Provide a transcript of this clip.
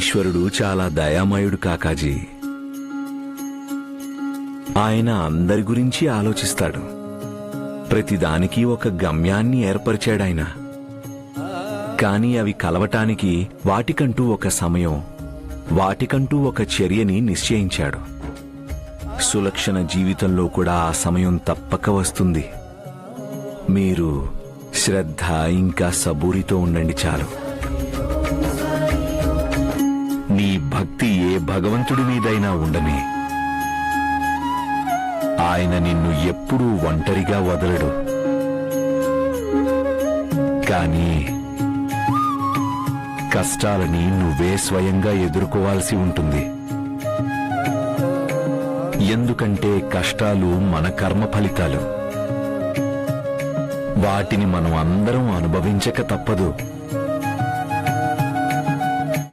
ఈశ్వరుడు చాలా దయామయుడు కాకాజీ. ఆయన అందరి గురించి ఆలోచిస్తాడు. ప్రతిదానికి ఒక గమ్యాన్ని ఏర్పరిచాడాయన. కాని అవి కలవటానికి వాటికంటూ ఒక సమయం, వాటికంటూ ఒక చర్యని నిశ్చయించాడు. సులక్షణ జీవితంలో కూడా ఆ సమయం తప్పక వస్తుంది. మీరు శ్రద్ధ ఇంకా సబూరితో ఉండండి చాలు. నీ భక్తి ఏ భగవంతుడి మీదైనా ఉండని, ఆయన నిన్ను ఎప్పుడూ ఒంటరిగా వదలడు. కానీ కష్టాలని నువ్వే స్వయంగా ఎదుర్కోవాల్సి ఉంటుంది. ఎందుకంటే కష్టాలు మన కర్మ ఫలితాలు. వాటిని మనం అందరం అనుభవించక తప్పదు.